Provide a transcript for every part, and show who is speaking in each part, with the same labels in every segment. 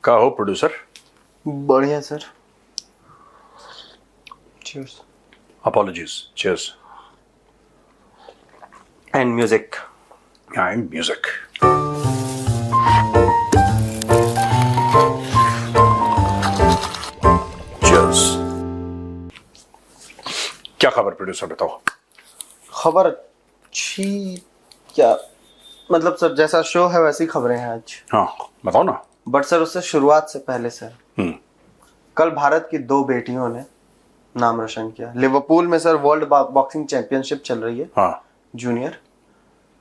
Speaker 1: का हो प्रोड्यूसर?
Speaker 2: बढ़िया sir. Cheers.
Speaker 1: Apologies, cheers.
Speaker 2: And music.
Speaker 1: And music. Cheers. क्या खबर प्रोड्यूसर, बताओ।
Speaker 2: खबर अच्छी क्या, मतलब सर जैसा शो है वैसी खबरें हैं आज।
Speaker 1: हाँ बताओ ना।
Speaker 2: बट सर उससे शुरुआत से पहले सर, कल भारत की 2 बेटियों ने नाम रोशन किया। लिवरपूल में सर वर्ल्ड बॉक्सिंग चैंपियनशिप चल रही है,
Speaker 1: हाँ
Speaker 2: जूनियर।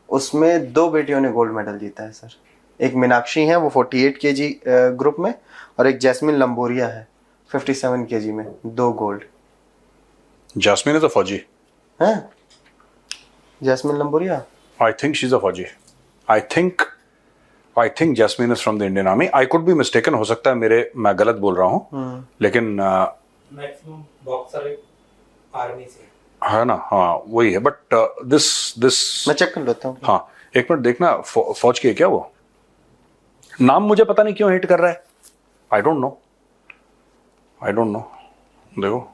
Speaker 2: उसमें 2 बेटियों ने गोल्ड मेडल जीता है सर। एक मीनाक्षी है, वो 48 केजी ग्रुप में, और एक जैस्मिन लंबोरिया है 57 केजी में, 2 गोल्ड।
Speaker 1: जैस्मिन इज अ फौजी।
Speaker 2: हैं? Jasmine Lamboria?
Speaker 1: I think she's a फौजी. I think Jasmine is from the Indian Army. I could be mistaken, हो सकता है मैं गलत बोल रहा हूँ, लेकिन
Speaker 3: मैक्सिमम बॉक्सर आर्मी से
Speaker 1: है ना। हाँ वही है, बट दिस
Speaker 2: मैं चेक कर लेता हूँ।
Speaker 1: हाँ एक मिनट देखना, फौज की है क्या वो? नाम मुझे पता नहीं क्यों हिट कर रहा है। I don't know. देखो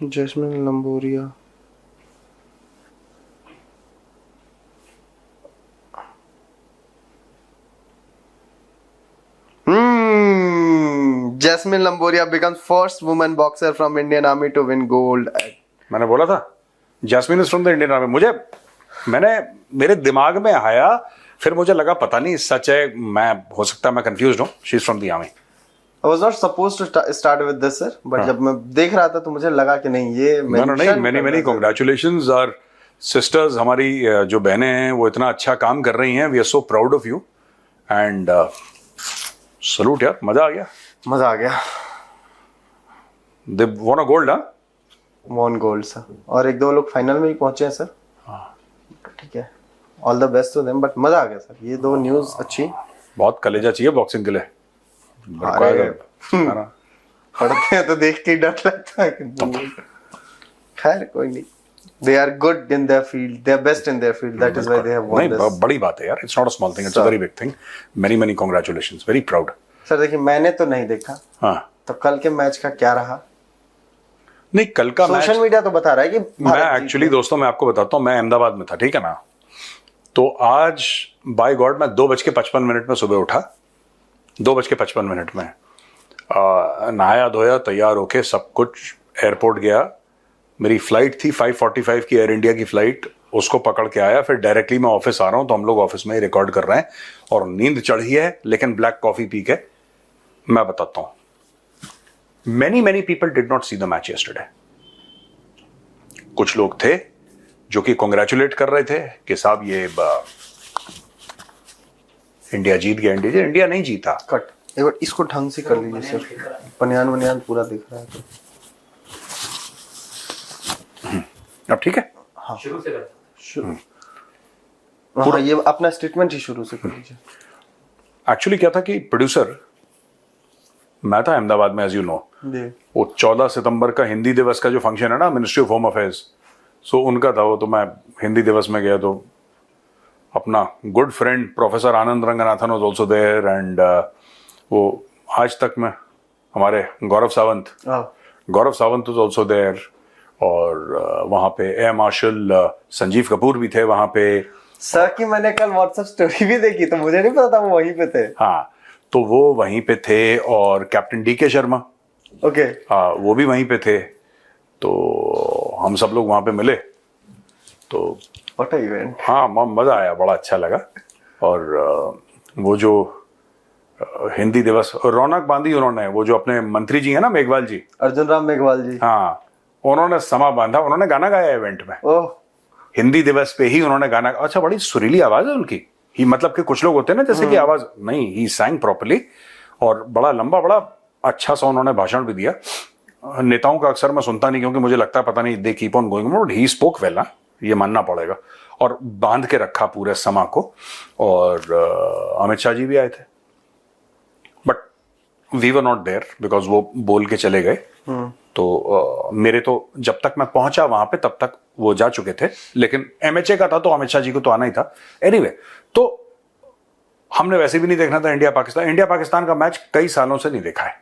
Speaker 2: Jasmine Lamboria. Jasmine Lamboria becomes first woman boxer from Indian Army to win gold.
Speaker 1: मैंने बोला था Jasmine is from the Indian army. मेरे दिमाग में आया, फिर मुझे लगा पता नहीं सच है, हो सकता है मैं कंफ्यूज हूँ। She is from the army.
Speaker 2: I was not supposed to start with this sir, but जब मैं देख रहा था तो मुझे लगा कि नहीं ये
Speaker 1: नहीं, many congratulations और सिस्टर्स। हमारी जो बहनें हैं वो इतना अच्छा काम कर रही हैं। We are so proud of you and salute यार, मजा आ गया।
Speaker 2: मजा आ गया।
Speaker 1: They won a gold. हाँ
Speaker 2: वॉन गोल्ड सर, और 1-2 लोग फाइनल में ही पहुंचे हैं सर। ठीक है, all the best to them. But मजा आ गया सर, ये 2 न्यूज अच्छी।
Speaker 1: बहुत कलेजा चाहिए बॉक्सिंग के लिए।
Speaker 2: पढ़ते हैं तो देख के ही डर लगता है कि खैर कोई नहीं। They are good in their field. They are best in their field. That is why they have won this.
Speaker 1: नहीं, बड़ी बात है यार। It's not a small thing. It's a very big thing. Many congratulations. Very proud.
Speaker 2: Sir देखिए, मैंने तो नहीं देखा।
Speaker 1: हाँ
Speaker 2: तो कल के मैच का क्या रहा?
Speaker 1: नहीं, कल का मैच
Speaker 2: सोशल मीडिया तो बता रहा है कि
Speaker 1: मैं एक्चुअली दोस्तों मैं आपको बताता हूँ, मैं अहमदाबाद में था, ठीक है ना। तो आज बाय गॉड मैं 2:55 में सुबह उठा। 2:55 में नहाया धोया, तैयार होके सब कुछ, एयरपोर्ट गया। मेरी फ्लाइट थी 5:45 की, एयर इंडिया की फ्लाइट। उसको पकड़ के आया, फिर डायरेक्टली मैं ऑफिस आ रहा हूँ। तो हम लोग ऑफिस में ही रिकॉर्ड कर रहे हैं और नींद चढ़ी है, लेकिन ब्लैक कॉफी पी के मैं बताता हूँ। many people did not see the match yesterday. कुछ लोग थे जो कि कॉन्ग्रेचुलेट कर रहे थे कि साहब ये इंडिया जीत गया। इंडिया नहीं जीता।
Speaker 2: कट एक बार इसको ढंग से कर लीजिए सर, बनियान पूरा दिख रहा है तो।
Speaker 1: अब ठीक है।
Speaker 2: हाँ
Speaker 3: शुरू से करता
Speaker 2: हाँ, ये अपना स्टेटमेंट ही शुरू से कर लीजिए।
Speaker 1: एक्चुअली क्या था कि प्रोड्यूसर, मैं था अहमदाबाद में, एज यू नो। वो 14 सितंबर का हिंदी दिवस का जो फंक्शन है ना, मिनिस्ट्री ऑफ होम अफेयर्स, सो उनका था वो। तो मैं हिंदी दिवस में गया, तो अपना good friend professor Anand Ranganathan was also there and वो आज तक में हमारे Gaurav Sawant was also there. और वहाँ पे एयर मार्शल संजीव कपूर भी थे वहाँ पे।
Speaker 2: सर की मैंने कल व्हाट्सएप स्टोरी भी देखी, तो मुझे नहीं पता था वो वहीं पे थे।
Speaker 1: हाँ, तो वो वहीं पे थे। और कैप्टन DK शर्मा,
Speaker 2: ओके,
Speaker 1: वो भी वहीं पे थे। तो हम सब लोग वहाँ पे मिले। तो
Speaker 2: व्हाट अ इवेंट।
Speaker 1: हाँ, मजा आया, बड़ा अच्छा लगा। और वो जो हिंदी दिवस रौनक बांधी उन्होंने, वो जो अपने मंत्री जी है ना, मेघवाल जी,
Speaker 2: अर्जुन राम मेघवाल जी,
Speaker 1: हाँ, उन्होंने समा बांधा, उन्होंने गाना गाया इवेंट में।
Speaker 2: ओह,
Speaker 1: हिंदी दिवस पे ही उन्होंने गाना। अच्छा, बड़ी सुरीली आवाज है उनकी। ही मतलब कि कुछ लोग होते हैं ना जैसे कि आवाज नहीं, ही sang प्रॉपर्ली। और बड़ा लंबा, बड़ा अच्छा सा उन्होंने भाषण भी दिया। नेताओं का अक्सर मैं सुनता नहीं, क्योंकि मुझे लगता है पता नहीं they keep on going, but he spoke well, ये मानना पड़ेगा। और बांध के रखा पूरे समा को। और अमित शाह जी भी आए थे, but we were not there because वो बोल के चले गए। तो मेरे तो जब तक मैं पहुंचा वहां पे तब तक वो जा चुके थे, लेकिन MHA का था तो अमित शाह जी को तो आना ही था। एनीवे, तो हमने वैसे भी नहीं देखना था इंडिया पाकिस्तान का मैच कई सालों से नहीं देखा है,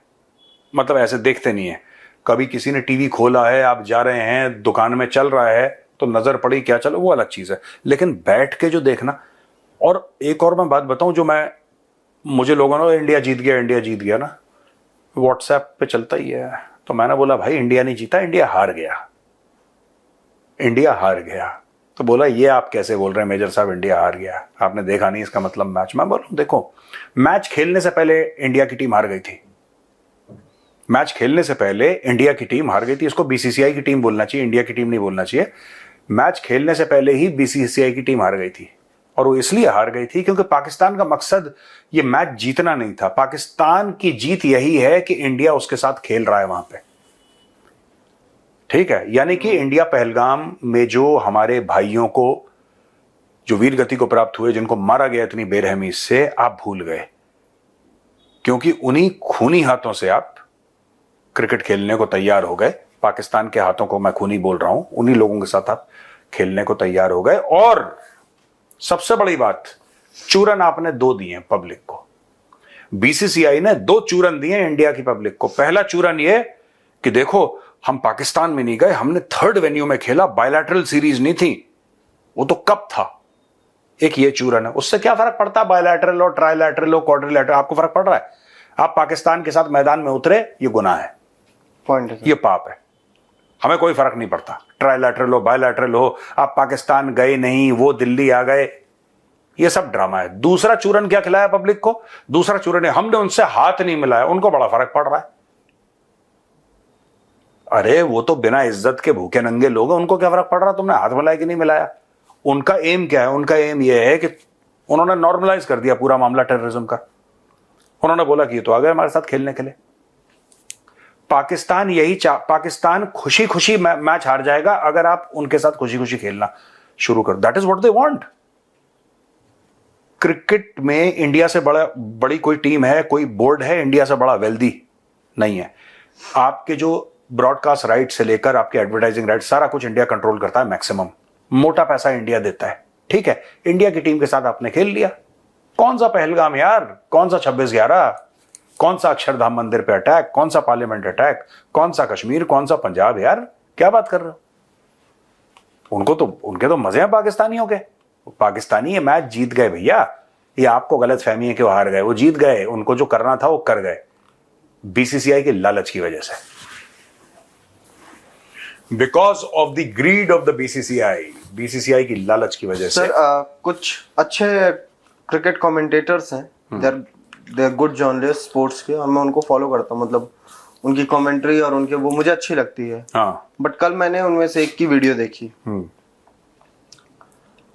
Speaker 1: मतलब ऐसे देखते नहीं है। कभी किसी ने टीवी खोला है, आप जा रहे हैं दुकान में चल रहा है तो नजर पड़ी क्या चलो, वो अलग चीज है, लेकिन बैठ के जो देखना। और एक और मैं बात बताऊं, जो मुझे लोगों ने इंडिया जीत गया ना, व्हाट्सएप पे चलता ही है, तो मैंने बोला भाई इंडिया नहीं जीता, इंडिया हार गया। तो बोला ये आप कैसे बोल रहे हैं मेजर साहब, इंडिया हार गया, आपने देखा नहीं इसका मतलब मैच। मैं बोलूं देखो, मैच खेलने से पहले इंडिया की टीम हार गई थी, इसको बीसीसीआई की टीम बोलना चाहिए, इंडिया की टीम नहीं बोलना चाहिए। मैच खेलने से पहले ही बीसीसीआई की टीम हार गई थी, और वो इसलिए हार गई थी क्योंकि पाकिस्तान का मकसद ये मैच जीतना नहीं था। पाकिस्तान की जीत यही है कि इंडिया उसके साथ खेल रहा है वहां पे, ठीक है। यानी कि इंडिया पहलगाम में जो हमारे भाइयों को जो वीर गति को प्राप्त हुए, जिनको मारा गया इतनी बेरहमी से, आप भूल गए, क्योंकि उन्हीं खूनी हाथों से आप क्रिकेट खेलने को तैयार हो गए। पाकिस्तान के हाथों को मैं खूनी बोल रहा हूं, उन्हीं लोगों के साथ आप खेलने को तैयार हो गए। और सबसे बड़ी बात, चूरन आपने 2 दिए पब्लिक को, बीसीसीआई ने 2 चूरन दिए इंडिया की पब्लिक को। पहला चूरन ये कि देखो हम पाकिस्तान में नहीं गए, हमने 3rd वेन्यू में खेला, बायलैटरल सीरीज नहीं थी, वो तो कब था। एक ये चूरन है, उससे क्या फर्क पड़ता है बायलैटरल हो, ट्राइलैटरल हो, क्वाड्रिलैटरल, आपको फर्क पड़ रहा है? आप पाकिस्तान के साथ मैदान में उतरे, ये गुनाह है,
Speaker 2: पॉइंट,
Speaker 1: ये पाप है, हमें कोई फर्क नहीं पड़ता, ट्राइलैटरल हो बायलैटरल हो, आप पाकिस्तान गए नहीं, वो दिल्ली आ गए, ये सब ड्रामा है। दूसरा चूरन क्या खिलाया पब्लिक को? दूसरा चूरन है हमने उनसे हाथ नहीं मिलाया, उनको बड़ा फर्क पड़ रहा है। अरे वो तो बिना इज्जत के भूखे नंगे लोग हैं, उनको क्या फर्क पड़ रहा तुमने हाथ मिलाया कि नहीं मिलाया? उनका एम क्या है? उनका एम यह है कि उन्होंने नॉर्मलाइज कर दिया पूरा मामला टेररिज्म का। उन्होंने बोला कि ये तो आ गए हमारे साथ खेलने के लिए। पाकिस्तान खुशी खुशी मैच हार जाएगा अगर आप उनके साथ खुशी खुशी खेलना शुरू कर। That is what they want. Cricket में इंडिया से बड़ी कोई टीम है, कोई बोर्ड है इंडिया से बड़ा वेल्दी नहीं है। आपके जो ब्रॉडकास्ट राइट से लेकर आपके एडवर्टाइजिंग राइट, सारा कुछ इंडिया कंट्रोल करता है, मैक्सिमम मोटा पैसा इंडिया देता है, ठीक है। इंडिया की टीम के साथ आपने खेल लिया, कौन सा पहलगाम यार, कौन सा 26/11, कौन सा अक्षरधाम मंदिर पे अटैक, कौन सा पार्लियामेंट अटैक, कौन सा कश्मीर, कौन सा पंजाब, यार क्या बात कर रहे हो? उनके तो मजे हैं पाकिस्तानियों के। पाकिस्तानी ये मैच जीत गए भैया, ये आपको गलत फहमी है कि वो हार गए, वो जीत गए, उनको जो करना था वो कर गए, बीसीसीआई के लालच की वजह से, because of the greed of the BCCI की लालच की वजह से।
Speaker 2: सर कुछ अच्छे क्रिकेट कमेंटेटर्स हैं, they are good journalist sports के, और मैं उनको फॉलो करता हूँ, मतलब उनकी कमेंट्री और उनके वो मुझे अच्छी लगती है।
Speaker 1: हाँ।
Speaker 2: बट कल मैंने उनमें से एक की वीडियो देखी,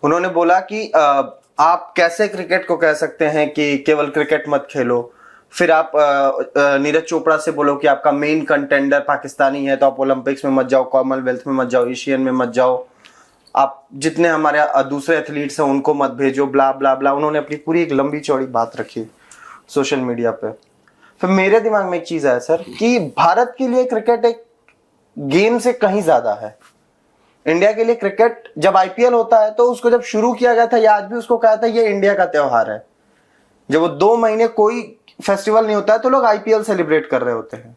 Speaker 2: उन्होंने बोला कि आप कैसे क्रिकेट को कह सकते हैं कि केवल क्रिकेट मत खेलो, फिर आप नीरज चोपड़ा से बोलो कि आपका मेन कंटेंडर पाकिस्तानी है तो आप ओलंपिक्स में मत जाओ, कॉमनवेल्थ में मत जाओ, एशियन में मत जाओ, आप जितने हमारे दूसरे एथलीट्स हैं उनको मत भेजो, ब्ला ब्ला ब्ला। उन्होंने अपनी पूरी एक लंबी चौड़ी बात रखी सोशल मीडिया पे। फिर मेरे दिमाग में एक चीज आया सर कि भारत के लिए क्रिकेट एक गेम से कहीं ज्यादा है। इंडिया के लिए क्रिकेट, जब आईपीएल होता है तो उसको जब शुरू किया गया था, या आज भी उसको कहा था ये इंडिया का त्योहार है। जब वो 2 महीने कोई फेस्टिवल नहीं होता है तो लोग आईपीएल सेलिब्रेट कर रहे होते हैं।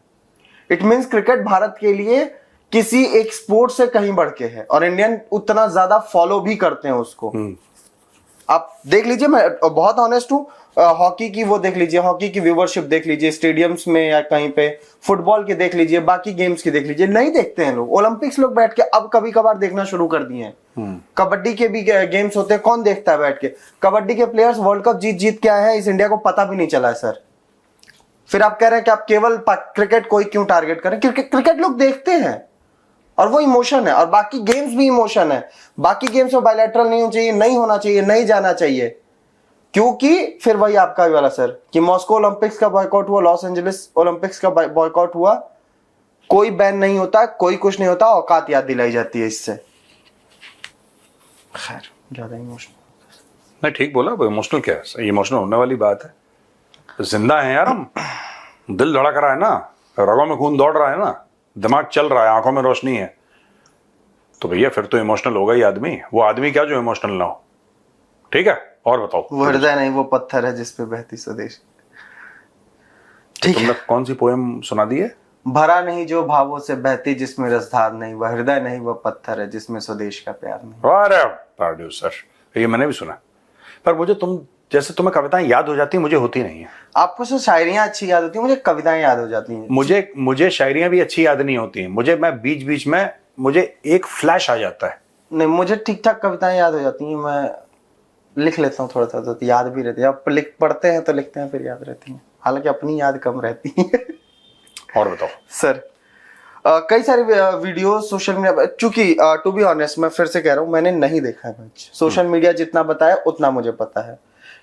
Speaker 2: इट मींस क्रिकेट भारत के लिए किसी एक स्पोर्ट से कहीं बढ़ के है, और इंडियन उतना ज्यादा फॉलो भी करते हैं उसको। आप देख लीजिए, मैं बहुत ऑनेस्ट हूँ, हॉकी की वो देख लीजिए, हॉकी की व्यूवरशिप देख लीजिए स्टेडियम्स में या कहीं पे, फुटबॉल के देख लीजिए, बाकी गेम्स की देख लीजिए, नहीं देखते हैं लोग। ओलंपिक्स लोग बैठ के अब कभी कभार देखना शुरू कर दिए हैं। कबड्डी के भी गेम्स होते हैं, कौन देखता है बैठ के? कबड्डी के प्लेयर्स वर्ल्ड कप जीत के आए हैं, इस इंडिया को पता भी नहीं चला है सर। फिर आप कह रहे हैं कि आप केवल क्रिकेट को ही क्यों टारगेट करें? क्रिकेट लोग देखते हैं और वो इमोशन है, और बाकी गेम्स भी इमोशन है। बाकी गेम्स में बायलैटरल नहीं होना चाहिए, नहीं जाना चाहिए, क्योंकि फिर वही आपका वाला सर कि मॉस्को ओलंपिक्स का बॉयकॉट हुआ, लॉस एंजलिस ओलंपिक्स का बॉयकॉट हुआ, कोई बैन नहीं होता, कोई कुछ नहीं होता, औकात याद दिलाई जाती है इससे। खैर, ज्यादा इमोशनल
Speaker 1: नहीं, ठीक बोला, इमोशनल क्या है? इमोशनल होने वाली बात है, जिंदा है यार हम, दिल धड़क रहा है ना, रगों में खून दौड़ रहा है ना, दिमाग चल रहा है, आंखों में रोशनी है, तो भैया फिर तो इमोशनल होगा ही आदमी। वो आदमी क्या जो इमोशनल ना हो, ठीक है। और बताओ।
Speaker 2: वो हृदय नहीं वो पत्थर है जिस पे बहती स्वदेश। ठीक
Speaker 1: तुमने
Speaker 2: है।
Speaker 1: कौन सी पोएम सुना दी है?
Speaker 2: भरा नहीं जो भावों से बहती जिसमें रसधार नहीं, वह हृदय नहीं वह पत्थर है जिसमें स्वदेश का प्यार नहीं।
Speaker 1: अरे प्रोड्यूसर, ये मैंने भी सुना, पर मुझे जैसे तुम्हें कविताएं याद हो जाती हैं, मुझे होती नहीं है।
Speaker 2: आपको सिर्फ शायरियां अच्छी याद होती हैं, मुझे कविताएं याद हो जाती हैं।
Speaker 1: मुझे शायरियां भी अच्छी याद नहीं होती। मैं बीच बीच में मुझे एक फ्लैश आ जाता है।
Speaker 2: नहीं, मुझे ठीक ठाक कविताएं याद हो जाती हैं, मैं लिख लेता हूँ थोड़ा सा तो याद भी रहती है। आप पढ़ते हैं तो लिखते हैं फिर याद रहती हैं, हालांकि अपनी याद कम रहती है।
Speaker 1: और बताओ
Speaker 2: सर, कई सारी वीडियो सोशल मीडिया, चूंकि टू बी ऑनेस्ट मैं फिर से कह रहा हूँ मैंने नहीं देखा है मैच। सोशल मीडिया जितना बताया उतना मुझे पता है,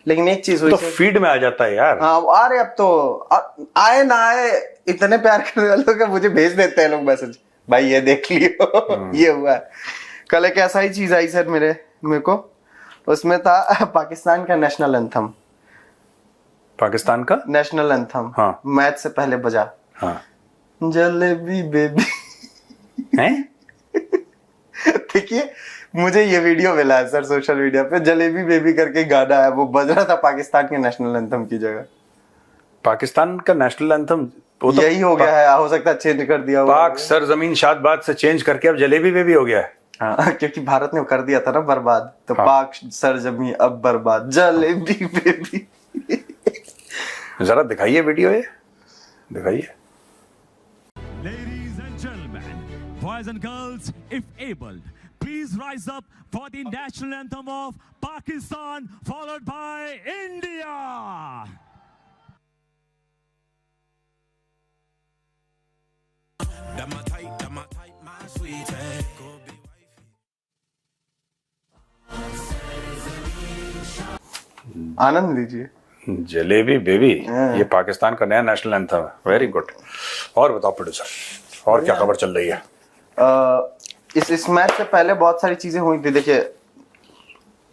Speaker 2: लेकिन एक चीज हुई
Speaker 1: तो फीड में आ जाता है यार।
Speaker 2: हाँ आ रहे, अब तो आए ना आए, इतने प्यार करने वाले लोग मुझे भेज देते हैं लोग मैसेज, भाई ये देख लियो ये हुआ है। कल एक ऐसा ही चीज आई सर मेरे को, उसमें था पाकिस्तान का नेशनल एंथम।
Speaker 1: पाकिस्तान का
Speaker 2: नेशनल एंथम,
Speaker 1: हाँ।
Speaker 2: मैच से पहले बजा,
Speaker 1: हाँ
Speaker 2: जलेबी बेबी।
Speaker 1: हैं?
Speaker 2: देखिए मुझे ये वीडियो मिला है सर सोशल मीडिया पे, जलेबी बेबी करके गाना है, वो बज रहा था पाकिस्तान के नेशनल एंथम की जगह।
Speaker 1: पाकिस्तान का नेशनल एंथम
Speaker 2: यही हो गया है, हो सकता है चेंज कर दिया होगा।
Speaker 1: पाक सरजमीन शादबाद से चेंज करके अब जलेबी बेबी हो गया है।
Speaker 2: हाँ, क्योंकि भारत ने कर दिया था ना बर्बाद, तो
Speaker 1: हाँ।
Speaker 2: पाक सरजमी अब बर्बाद, जलेबी बेबी।
Speaker 1: जरा दिखाइए वीडियो, ये दिखाइए।
Speaker 4: Ladies and gentlemen, boys and girls, if able, please rise up for the national anthem of Pakistan, followed by India.
Speaker 2: आनंद लीजिए।
Speaker 1: जलेबी बेबी, ये पाकिस्तान का नया नेशनल एंथम है। Very good. और बताओ प्रोड्यूसर, और क्या खबर चल रही है?
Speaker 2: इस मैच से पहले बहुत सारी चीजें हुई थी। देखिए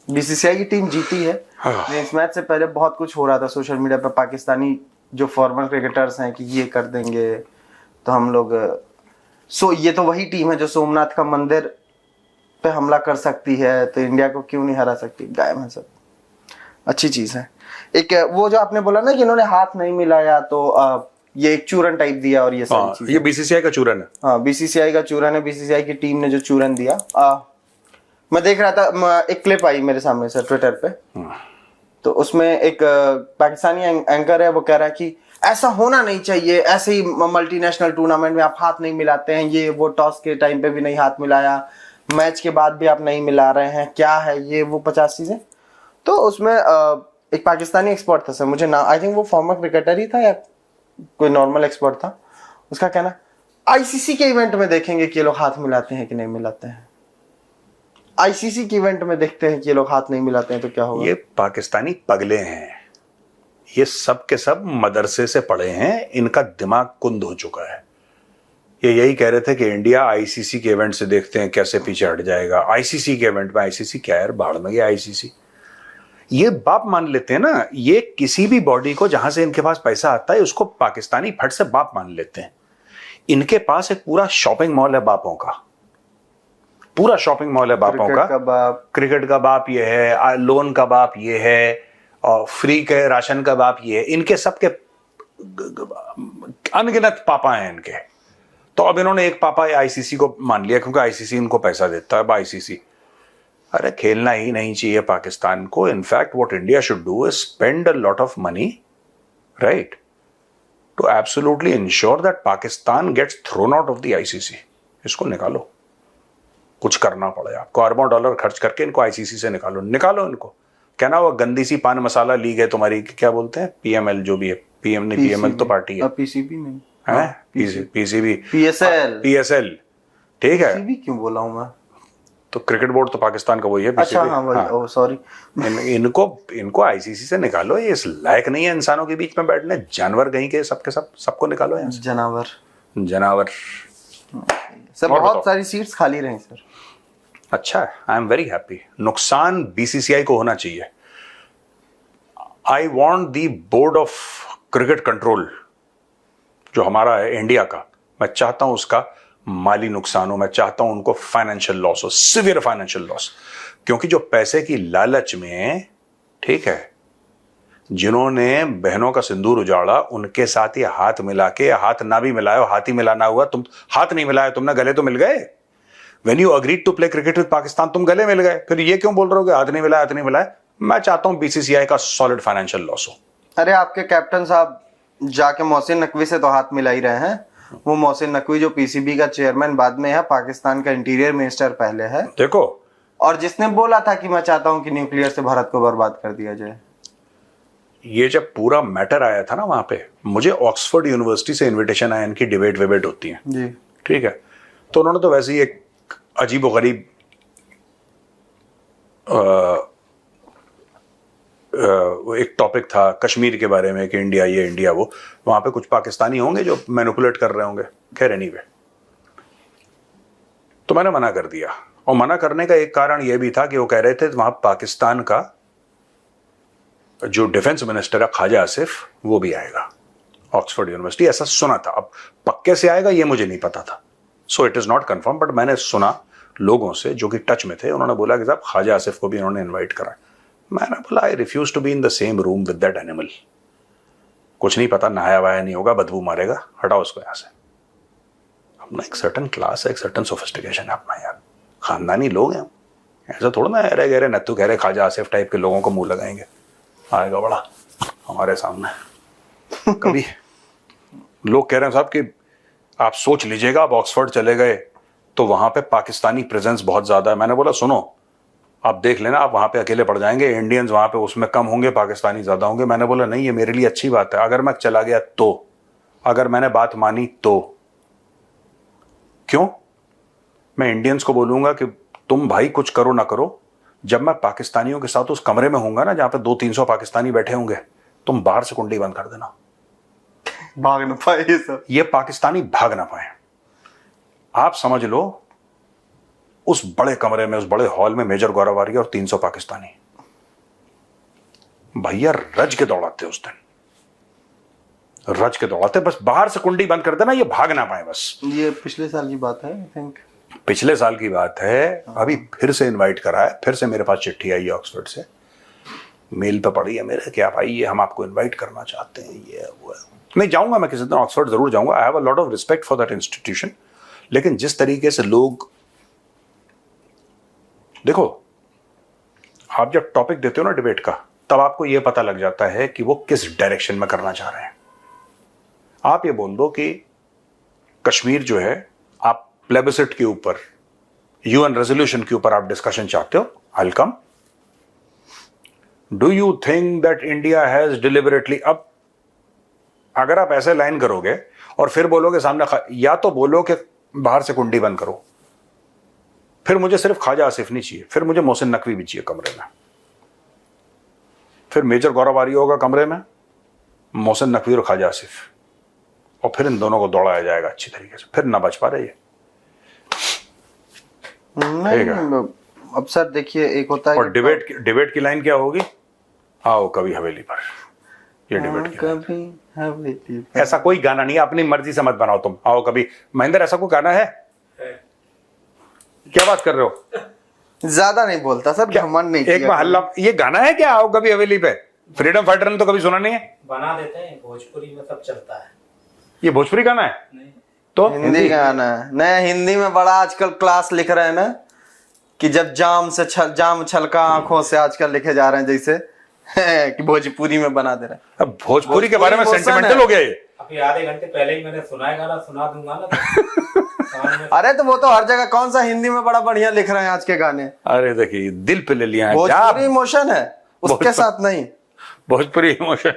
Speaker 2: बीसीसीआई की टीम जीती है, लेकिन इस मैच से पहले बहुत कुछ हो रहा था सोशल मीडिया पे। पाकिस्तानी जो फॉर्मर क्रिकेटर्स हैं कि ये कर देंगे तो हम लोग ये तो वही टीम है जो सोमनाथ का मंदिर पे हमला कर सकती है, तो इंडिया को क्यों नहीं हरा सकती। गायब है सब, अच्छी चीज है। एक वो जो आपने बोला ना कि इन्होंने हाथ नहीं मिलाया, तो ये एक चूरन टाइप दिया और ये सारी चीजें।
Speaker 1: ये बीसीसीआई का चूरन है।
Speaker 2: हाँ बीसीसीआई का चूरन है, बीसीसीआई की टीम ने जो चूरन दिया। मैं देख रहा था, एक क्लिप आई मेरे सामने सर ट्विटर पे, तो उसमें एक पाकिस्तानी एंकर है, वो कह रहा है कि ऐसा होना नहीं चाहिए, ऐसे ही मल्टीनेशनल टूर्नामेंट में आप हाथ नहीं मिलाते हैं, ये वो टॉस के टाइम पे भी नहीं हाथ मिलाया, मैच के बाद भी आप नहीं मिला रहे हैं, क्या है ये वो 50 चीजें। तो उसमें एक पाकिस्तानी एक्सपर्ट था सर, मुझे ना, आई थिंक वो फॉर्मर क्रिकेटर ही था या कोई नॉर्मल एक्सपर्ट था, उसका कहना आईसीसी के इवेंट में देखेंगे कि ये लोग हाथ मिलाते हैं कि नहीं मिलाते हैं। आईसीसी के इवेंट में देखते हैं कि ये लोग हाथ नहीं मिलाते हैं तो क्या होगा।
Speaker 1: ये पाकिस्तानी पगले हैं, ये सब के सब मदरसे से पढ़े हैं, इनका दिमाग कुंद हो चुका है। ये यही कह रहे थे कि इंडिया आईसीसी के इवेंट से देखते हैं कैसे पीछे हट जाएगा। आईसीसी के इवेंट में, आईसीसी क्या यार, बाहर में गया आईसीसी। ये बाप मान लेते हैं ना, ये किसी भी बॉडी को जहां से इनके पास पैसा आता है उसको पाकिस्तानी फट से बाप मान लेते हैं। इनके पास एक पूरा शॉपिंग मॉल है बापों का, पूरा शॉपिंग मॉल है बापों का। क्रिकेट का बाप ये है, लोन का बाप ये है, और फ्री के राशन का बाप ये है। इनके सबके अनगिनत पापा हैं इनके। तो अब इन्होंने एक पापा आईसीसी को मान लिया क्योंकि आईसीसी इनको पैसा देता है। अब आईसीसी, अरे खेलना ही नहीं चाहिए पाकिस्तान को। In fact what India should do is spend a lot of money, right, to absolutely ensure that Pakistan gets thrown out of the ICC. इसको निकालो, कुछ करना पड़े आपको, अरबों डॉलर खर्च करके इनको आईसीसी से निकालो इनको। क्या ना वो गंदी सी पान मसाला लीग है तुम्हारी, क्या बोलते हैं, पीएमएल जो भी है, पीएम नहीं, पीएमएल तो पार्टी है,
Speaker 2: पीसीबी नहीं
Speaker 1: है, पीसीबी,
Speaker 2: पीएसएल,
Speaker 1: ठीक है।
Speaker 2: पीसीबी क्यों बोला हूं मैं,
Speaker 1: तो क्रिकेट बोर्ड तो पाकिस्तान का वही है,
Speaker 2: अच्छा हाँ वही, ओह सॉरी।
Speaker 1: इनको आईसीसी से निकालो, ये इस लायक नहीं है इंसानों के बीच में बैठने। जानवर कहीं के सबके सबको निकालो यहाँ से। जानवर
Speaker 2: सर बहुत सारी सीट्स खाली रही सर।
Speaker 1: अच्छा, आई एम वेरी हैप्पी। नुकसान बीसीसीआई को होना चाहिए। I want the board of cricket control जो हमारा है इंडिया का, मैं चाहता हूं उसका माली नुकसान हो, मैं चाहता हूं उनको फाइनेंशियल लॉस हो, सिवियर फाइनेंशियल लॉस। क्योंकि जो पैसे की लालच में ठीक है, जिन्होंने बहनों का सिंदूर उजाड़ा उनके साथ ये हाथ मिला के, हाथ ना भी मिलाया, हाथ ही मिलाना हुआ, तुम हाथ नहीं मिलाया तुमने, गले तो मिल गए। When you agreed to play cricket with Pakistan, तुम गले मिल गए, फिर ये क्यों बोल रहे हो कि हाथ नहीं मिलाया, हाथ नहीं मिलाया? मैं चाहता हूं बीसीसीआई का सॉलिड फाइनेंशियल लॉस हो।
Speaker 2: अरे आपके कैप्टन साहब जाके मोहसिन नकवी से तो हाथ मिला ही रहे हैं। वो मोहसिन नकवी जो पीसीबी का चेयरमैन बाद में है, पाकिस्तान का इंटीरियर मिनिस्टर पहले है,
Speaker 1: देखो,
Speaker 2: और जिसने बोला था कि मैं चाहता हूं कि न्यूक्लियर से भारत को बर्बाद कर दिया जाए।
Speaker 1: ये जब पूरा मैटर आया था ना वहां पे, मुझे ऑक्सफोर्ड यूनिवर्सिटी से इनविटेशन आया, इनकी डिबेट विबेट होती है,
Speaker 2: जी
Speaker 1: ठीक है, तो उन्होंने तो वैसे ही एक अजीबोगरीब एक टॉपिक था कश्मीर के बारे में कि इंडिया ये इंडिया वो, वहां पे कुछ पाकिस्तानी होंगे जो मैनिपुलेट कर रहे होंगे, खैर एनीवे, तो मैंने मना कर दिया। और मना करने का एक कारण यह भी था कि वो कह रहे थे वहां पाकिस्तान का जो डिफेंस मिनिस्टर है ख्वाजा आसिफ, वो भी आएगा ऑक्सफोर्ड यूनिवर्सिटी, ऐसा सुना था। अब पक्के से आएगा ये मुझे नहीं पता था, so it is not confirm, but मैंने सुना लोगों से जो कि टच में थे, उन्होंने बोला कि साहब ख्वाजा आसिफ को भी उन्होंने इन्वाइट करा। मैंने बोला I refuse to be in the same room with that animal, कुछ नहीं पता, नहाया वाया नहीं होगा, बदबू मारेगा, हटाओ उसको यहां से। अपना एक सर्टन क्लास है, एक सर्टन सोफिस्टिकेशन है अपना यार, खानदानी लोग हैं, ऐसा थोड़ा ना अरे गहरे नत्थु कह रहे ख्वाजा आसिफ टाइप के लोगों को मुंह लगाएंगे, आएगा बड़ा हमारे सामने। कभी लोग कह रहे हैं साहब कि आप सोच लीजिएगा, आप ऑक्सफोर्ड चले गए तो वहां पे पाकिस्तानी प्रेजेंस बहुत ज्यादा है। मैंने बोला सुनो, आप देख लेना, आप वहां पे अकेले पड़ जाएंगे, इंडियंस वहां पे उसमें कम होंगे, पाकिस्तानी ज्यादा होंगे। मैंने बोला नहीं, ये मेरे लिए अच्छी बात है, अगर मैं चला गया तो, अगर मैंने बात मानी तो। क्यों? मैं इंडियंस को बोलूंगा कि तुम भाई कुछ करो ना करो, जब मैं पाकिस्तानियों के साथ उस कमरे में होऊंगा ना जहां पे 200-300 पाकिस्तानी बैठे होंगे, तुम बाहर से कुंडी बंद कर देना,
Speaker 2: भाग ना पाए ये सब,
Speaker 1: ये पाकिस्तानी भाग ना पाए। आप समझ लो उस बड़े कमरे में, उस बड़े हॉल में मेजर गौरव आर्य और 300 पाकिस्तानी, भैया रज के दौड़ाते उस दिन, रज के दौड़ाते, बस बाहर से कुंडी बंद कर देना, ये भाग ना पाए बस।
Speaker 2: ये पिछले साल की बात है, आई थिंक
Speaker 1: पिछले साल की बात है। अभी फिर से इनवाइट करा है, फिर से मेरे पास चिट्ठी आई है ऑक्सफोर्ड से, मेल पे पड़ी है मेरे, क्या भाई ये हम आपको इनवाइट करना चाहते हैं, ये वो है। नहीं जाऊंगा मैं किसी दिन ऑक्सफोर्ड, जरूर जाऊंगा, I have a lot of respect for that institution, लेकिन जिस तरीके से लोग, देखो आप जब टॉपिक देते हो ना डिबेट का, तब आपको यह पता लग जाता है कि वो किस डायरेक्शन में करना चाह रहे हैं। आप ये बोल दो कि कश्मीर जो है, आप प्लेबिसिट के ऊपर, यूएन रेजोल्यूशन के ऊपर आप डिस्कशन चाहते हो, I will come. Do you think that India has deliberately, अब अगर आप ऐसे लाइन करोगे और फिर बोलोगे सामने, या तो बोलो कि बाहर से कुंडी बंद करो, फिर मुझे सिर्फ ख्वाजा आसिफ नहीं चाहिए, फिर मुझे मोहसिन नकवी भी चाहिए कमरे में, फिर मेजर गौरव आर्य होगा कमरे में, मोहसिन नकवी और ख्वाजा आसिफ, और फिर इन दोनों को दौड़ाया जाएगा अच्छी तरीके से, फिर ना बच पा रहे।
Speaker 2: नहीं, अब सर देखिए एक होता है,
Speaker 1: और डिबेट की लाइन क्या होगी, आओ कभी हवेली पर, ये डिबेट की लाइन।
Speaker 2: कभी हवेली पर।
Speaker 1: ऐसा कोई गाना नहीं है, अपनी मर्जी से मत बनाओ तुम, आओ कभी। महेंद्र ऐसा कोई गाना है? क्या बात कर रहे हो?
Speaker 2: ज्यादा नहीं बोलता सर, घमंड नहीं
Speaker 1: एक
Speaker 2: किया
Speaker 1: महल्ला, ये गाना है क्या, आओ कभी हवेली पे? फ्रीडम फाइटर ने तो कभी सुना नहीं है।
Speaker 3: बना देते हैं, भोजपुरी में सब चलता है।
Speaker 1: ये भोजपुरी गाना है?
Speaker 3: नहीं,
Speaker 1: तो
Speaker 2: हिंदी गाना है। नहीं, हिंदी में बड़ा आजकल क्लास लिख रहे हैं ना, कि जब जाम छलका आंखों से, आजकल लिखे जा रहे हैं जैसे कि भोजपुरी में बना दे रहे हैं।
Speaker 1: अब भोजपुरी के बारे में
Speaker 2: भोजपुरी
Speaker 1: सेंटिमेंटल
Speaker 2: है।
Speaker 1: हो गया ये।
Speaker 3: अभी आधे घंटे पहले ही मैंने सुना है गाना, सुना दूंगा ना तो समझ में।
Speaker 2: अरे तो वो तो हर जगह, कौन सा हिंदी में बड़ा बढ़िया लिख रहे हैं आज के गाने।
Speaker 1: अरे देखिए दिल पे ले लिया है,
Speaker 2: भोजपुरी इमोशन है, उसके
Speaker 1: भोजपुरी-
Speaker 2: साथ नहीं।
Speaker 1: भोजपुरी इमोशन।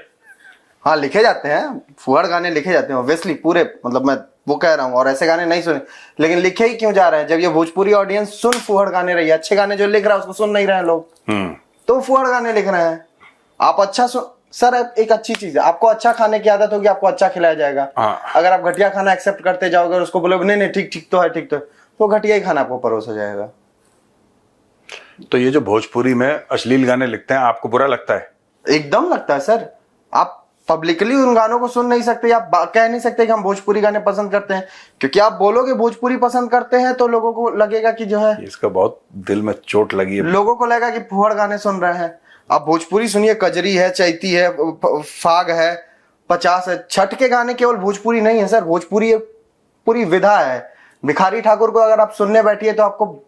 Speaker 2: हाँ लिखे जाते हैं, फुहड़ गाने लिखे जाते हैं ऑब्वियसली पूरे, मतलब मैं वो कह रहा हूँ, और ऐसे गाने नहीं सुने, लेकिन लिखे ही क्यों जा रहे हैं जब ये भोजपुरी ऑडियंस सुन फुहड़ गाने रही है। अच्छे गाने जो लिख रहा है उसको सुन नहीं रहे हैं लोग, तो फुहड़ गाने लिख रहे हैं। आप अच्छा सर एक अच्छी चीज है, आपको अच्छा खाने की आदत होगी, आपको अच्छा खिलाया जाएगा।
Speaker 1: हाँ।
Speaker 2: अगर आप घटिया खाना एक्सेप्ट करते जाओगे और उसको बोलोगे नहीं नहीं ठीक ठीक तो है, ठीक तो है, तो घटिया ही खाना आपको परोसा जाएगा।
Speaker 1: तो ये जो भोजपुरी में अश्लील गाने लिखते हैं, आपको बुरा लगता है?
Speaker 2: एकदम लगता है सर। आप पब्लिकली उन गानों को सुन नहीं सकते, आप कह नहीं सकते कि हम भोजपुरी गाने पसंद करते हैं, क्योंकि आप बोलोगे भोजपुरी पसंद करते हैं तो लोगों को लगेगा कि जो है,
Speaker 1: इसका बहुत दिल में चोट लगी है।
Speaker 2: लोगों को लगेगा कि फुहड़ गाने सुन रहे हैं। आप भोजपुरी सुनिए, कजरी है, चैती है, फाग है, 50 है। छठ के गाने केवल भोजपुरी नहीं है सर, भोजपुरी एक पूरी विधा है। भिखारी ठाकुर को अगर आप सुनने बैठिए तो आपको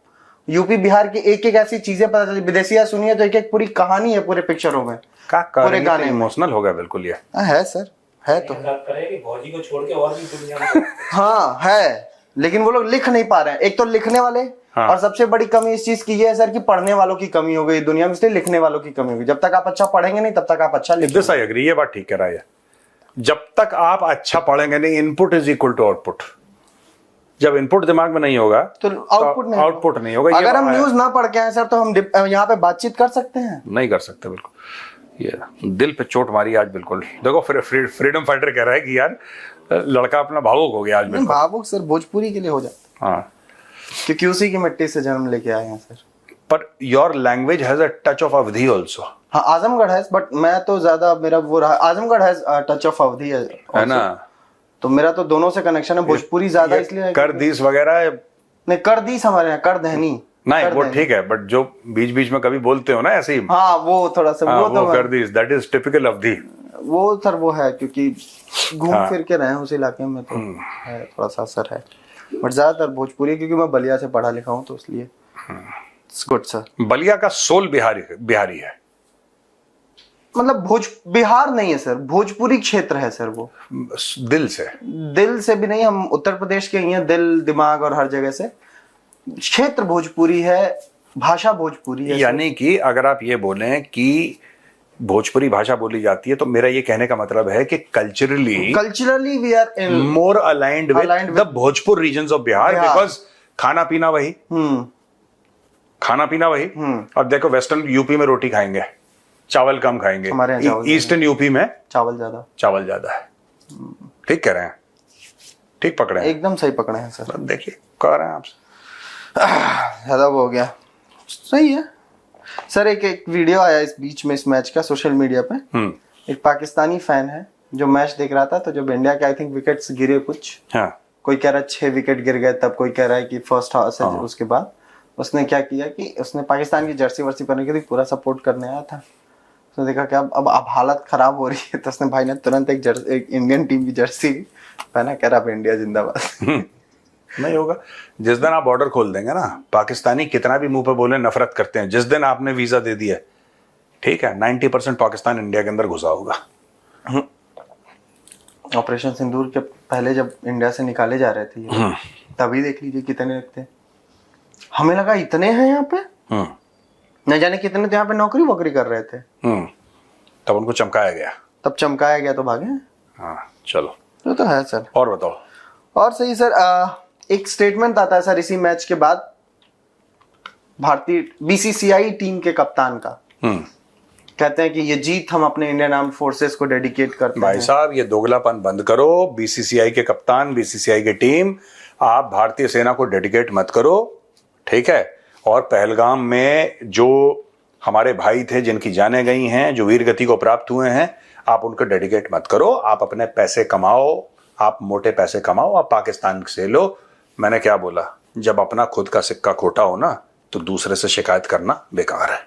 Speaker 2: यूपी बिहार की एक एक ऐसी चीजें पता चलती। विदेशिया सुनिए तो एक एक पूरी कहानी है पूरे पिक्चरों में, पूरे गाने में।
Speaker 1: इमोशनल हो गया बिल्कुल ये।
Speaker 2: है सर, है तो।
Speaker 3: बात करें कि भौजी को छोड़ के और भी दुनिया में
Speaker 2: हाँ है, लेकिन वो लोग लिख नहीं पा रहे हैं। एक तो लिखने वाले,
Speaker 1: हाँ।
Speaker 2: और सबसे बड़ी कमी इस चीज की ये है सर कि पढ़ने वालों की कमी हो गई दुनिया में, इसलिए लिखने वालों की कमी होगी। जब तक आप अच्छा पढ़ेंगे नहीं तब तक आप अच्छा लिखेंगे।
Speaker 1: दिस आई एग्री, ये बात ठीक कह रहा है। जब तक आप अच्छा पढ़ेंगे नहीं, input is equal to output. जब इनपुट दिमाग में नहीं होगा
Speaker 2: तो आउटपुट नहीं
Speaker 1: होगा।
Speaker 2: अगर हम न्यूज ना पढ़ के आए सर तो हम यहाँ पे बातचीत कर सकते हैं?
Speaker 1: नहीं कर सकते बिल्कुल। ये दिल पे चोट मारी आज बिल्कुल। देखो फ्रीडम फाइटर कह रहा है कि यार लड़का अपना भावुक हो गया आज बिल्कुल।
Speaker 2: भावुक सर भोजपुरी के लिए हो जाता,
Speaker 1: हाँ,
Speaker 2: क्योंकि उसी की मिट्टी से जन्म लेके आए हैं sir.
Speaker 1: Per your language has a touch of Awadhi also.
Speaker 2: हाँ आजमगढ़ है, बट मैं तो ज्यादा मेरा वो रहा, आजमगढ़ है टच ऑफ अवधी
Speaker 1: है ना,
Speaker 2: तो मेरा तो दोनों से कनेक्शन है। भोजपुरी ज्यादा इसलिए
Speaker 1: करदीस वगैरह
Speaker 2: नहीं, करदीस हमारे यहाँ, कर दहनी
Speaker 1: नहीं, वो ठीक है, बट जो बीच बीच में कभी बोलते हो ना ऐसे ही,
Speaker 2: हाँ वो थोड़ा सा,
Speaker 1: हाँ,
Speaker 2: वो तो
Speaker 1: करदीस, दैट इज टिपिकल अवधी।
Speaker 2: वो सर वो है क्योंकि घूम
Speaker 1: हाँ।
Speaker 2: फिर के रहे हैं उस इलाके में, तो है थोड़ा सा असर है। बट ज्यादातर भोजपुरी, क्योंकि मैं बलिया से पढ़ा लिखा हूँ तो इसलिए गुड सर।
Speaker 1: बलिया का सोल बिहारी है,
Speaker 2: मतलब बिहार नहीं है सर, भोजपुरी क्षेत्र है सर वो।
Speaker 1: दिल से
Speaker 2: भी नहीं, हम उत्तर प्रदेश के ही हैं, दिल दिमाग और हर जगह से। क्षेत्र भोजपुरी है, भाषा भोजपुरी है।
Speaker 1: यानी कि अगर आप ये बोलें कि भोजपुरी भाषा बोली जाती है, तो मेरा ये कहने का मतलब है कि culturally
Speaker 2: we are in
Speaker 1: more aligned with the Bhojpur regions of Bihar, because खाना पीना वही। अब देखो वेस्टर्न यूपी में रोटी खाएंगे, चावल कम खाएंगे।
Speaker 2: हमारे यहाँ चावल
Speaker 1: ईस्टर्न यूपी में
Speaker 2: चावल ज्यादा
Speaker 1: है। ठीक कह रहे हैं, ठीक पकड़े हैं,
Speaker 2: एकदम सही पकड़े हैं सर।
Speaker 1: देखिए कह रहे हैं आपसे
Speaker 2: ज्यादा हो गया, सही है सर। एक वीडियो आया इस बीच में, इस मैच का, सोशल मीडिया पे। एक पाकिस्तानी फैन है जो मैच देख रहा था, तो जब इंडिया के आई थिंक विकेट्स गिरे कुछ,
Speaker 1: हाँ,
Speaker 2: कोई कह रहा है 6 विकेट गिर गए, तब कोई कह रहा है कि फर्स्ट हाफ से उसके बाद उसने क्या किया कि उसने पाकिस्तान की जर्सी वर्सी पहन के पूरा सपोर्ट करने आया था। उसने देखा कि अब हालत खराब हो रही है, तो उसने भाई ने तुरंत एक इंडियन टीम की जर्सी पहना, कह रहा अब इंडिया जिंदाबाद।
Speaker 1: नहीं होगा। जिस दिन आप बॉर्डर खोल देंगे ना, पाकिस्तानी कितना भी मुंह पे बोले नफरत करते हैं, जिस दिन आपने वीजा दे दिया, ठीक है, 90% पाकिस्तान इंडिया के अंदर घुसा होगा।
Speaker 2: ऑपरेशन सिंदूर के पहले जब इंडिया से निकाले जा रहे थे, तभी देख लीजिए कितने थे। हमें लगा इतने हैं यहाँ पे, न जाने कितने तो यहाँ पे नौकरी वोकरी कर रहे थे।
Speaker 1: तब उनको चमकाया गया,
Speaker 2: तो भागे।
Speaker 1: हाँ चलो,
Speaker 2: तो है सर।
Speaker 1: और बताओ।
Speaker 2: और सही सर, एक स्टेटमेंट आता है सर इसी मैच के बाद भारतीय बीसीसीआई टीम के कप्तान का। कहते हैं कि ये जीत हम अपने इंडियन आर्म्ड फोर्सेस को डेडिकेट करते हैं।
Speaker 1: भाई साहब, ये दोगलापन बंद करो। बीसीसीआई के कप्तान, बीसीसीआई की टीम, आप भारतीय सेना को डेडिकेट मत करो, ठीक है। और पहलगाम में जो हमारे भाई थे, जिनकी जानें गई हैं, जो वीर गति को प्राप्त हुए हैं, आप उनको डेडिकेट मत करो। आप अपने पैसे कमाओ, आप मोटे पैसे कमाओ, आप पाकिस्तान से लो। मैंने क्या बोला, जब अपना खुद का सिक्का खोटा हो ना, तो दूसरे से शिकायत करना बेकार है।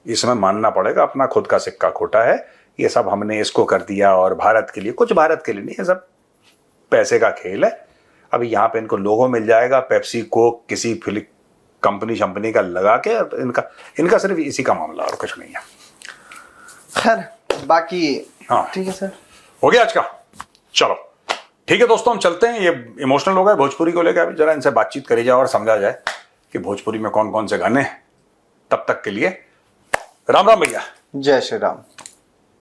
Speaker 1: इसमें मानना पड़ेगा अपना खुद का सिक्का खोटा है। ये सब हमने इसको कर दिया और भारत के लिए, कुछ भारत के लिए नहीं, ये सब पैसे का खेल है। अभी यहाँ पे इनको लोगो मिल जाएगा, पेप्सी कोक किसी कंपनी शंपनी का लगा के, इनका सिर्फ इसी का मामला और कुछ नहीं है।
Speaker 2: खैर बाकी
Speaker 1: हाँ
Speaker 2: ठीक है सर,
Speaker 1: हो गया आज का। चलो ठीक है दोस्तों, हम चलते हैं। ये इमोशनल हो गए भोजपुरी को लेकर, अभी जरा इनसे बातचीत करी जाए और समझा जाए कि भोजपुरी में कौन कौन से गाने। तब तक के लिए राम राम भैया,
Speaker 2: जय श्री राम।